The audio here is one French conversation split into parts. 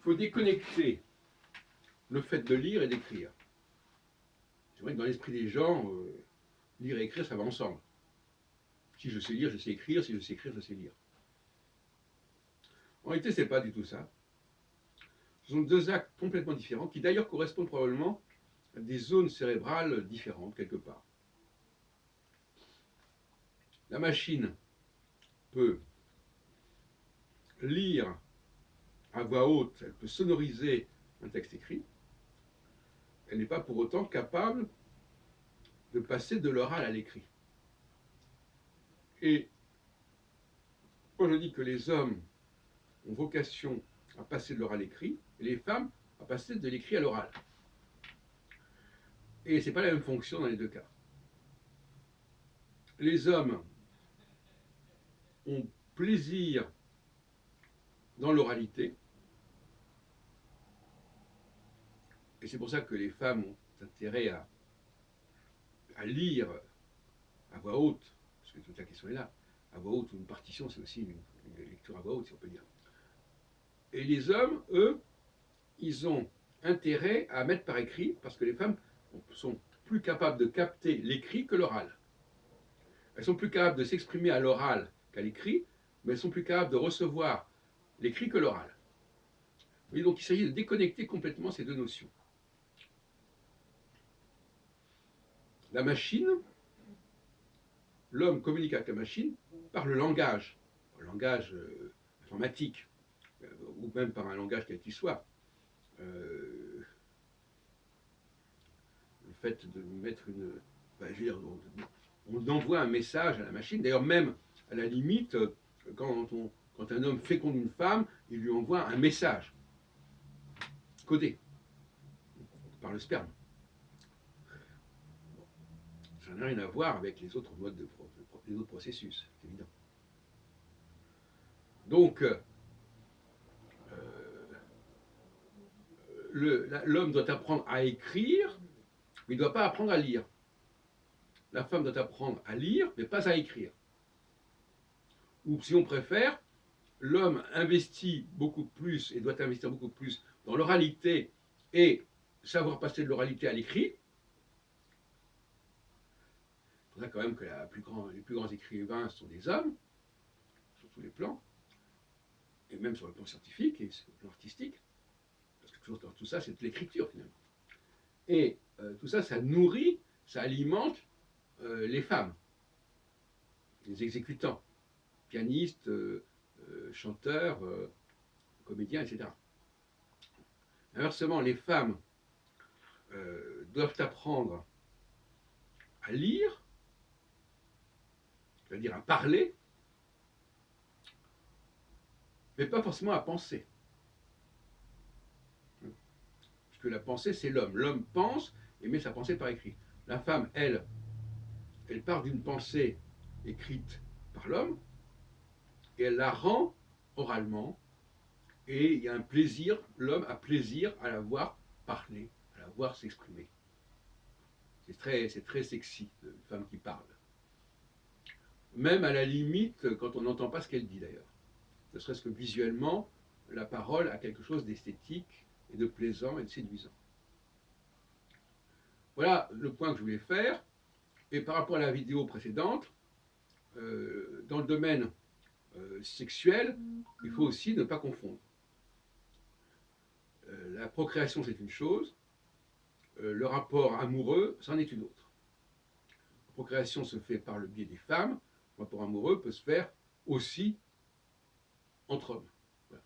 faut déconnecter le fait de lire et d'écrire. C'est vrai que dans l'esprit des gens, lire et écrire, ça va ensemble. Si je sais lire, je sais écrire. Si je sais écrire, je sais lire. En réalité, ce n'est pas du tout ça. Ce sont deux actes complètement différents qui d'ailleurs correspondent probablement à des zones cérébrales différentes quelque part. La machine peut lire à voix haute, elle peut sonoriser un texte écrit. Elle n'est pas pour autant capable de passer de l'oral à l'écrit. Et quand je dis que les hommes ont vocation à passer de l'oral à l'écrit, et les femmes à passer de l'écrit à l'oral. Et ce n'est pas la même fonction dans les deux cas. Les hommes ont plaisir dans l'oralité, et c'est pour ça que les femmes ont intérêt à lire à voix haute, parce que toute la question est là, à voix haute, ou une partition, c'est aussi une lecture à voix haute, si on peut dire. Et les hommes, eux, ils ont intérêt à mettre par écrit, parce que les femmes sont plus capables de capter l'écrit que l'oral. Elles sont plus capables de s'exprimer à l'oral qu'à l'écrit, mais elles sont plus capables de recevoir l'écrit que l'oral. Et donc il s'agit de déconnecter complètement ces deux notions. La machine, l'homme communique avec la machine par le langage informatique, ou même par un langage quel qu'il soit. Le fait de mettre une... je veux dire, on envoie un message à la machine, d'ailleurs même à la limite, quand un homme féconde une femme, il lui envoie un message codé par le sperme. Ça n'a rien à voir avec les autres modes les autres processus, c'est évident. Donc, l'homme doit apprendre à écrire, mais il ne doit pas apprendre à lire. La femme doit apprendre à lire, mais pas à écrire. Ou si on préfère, l'homme investit beaucoup plus et doit investir beaucoup plus dans l'oralité et savoir passer de l'oralité à l'écrit. C'est pour ça quand même que les plus grands écrivains sont des hommes, sur tous les plans, et même sur le plan scientifique et sur le plan artistique, parce que toujours dans tout ça, c'est de l'écriture finalement. Et tout ça, ça nourrit, ça alimente les femmes, les exécutants, pianistes, chanteurs, comédiens, etc. Inversement, les femmes doivent apprendre à lire, c'est-à-dire à parler, mais pas forcément à penser. Parce que la pensée, c'est l'homme. L'homme pense et met sa pensée par écrit. La femme, elle part d'une pensée écrite par l'homme et elle la rend oralement. Et il y a un plaisir, l'homme a plaisir à la voir parler, à la voir s'exprimer. C'est très sexy, une femme qui parle. Même à la limite, quand on n'entend pas ce qu'elle dit d'ailleurs. Ne serait-ce que visuellement, la parole a quelque chose d'esthétique et de plaisant et de séduisant. Voilà le point que je voulais faire. Et par rapport à la vidéo précédente, dans le domaine sexuel, il faut aussi ne pas confondre. La procréation, c'est une chose, le rapport amoureux, c'en est une autre. La procréation se fait par le biais des femmes, le rapport amoureux peut se faire aussi entre hommes. Voilà.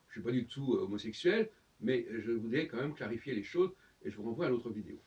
Je ne suis pas du tout homosexuel, mais je voudrais quand même clarifier les choses et je vous renvoie à l'autre vidéo.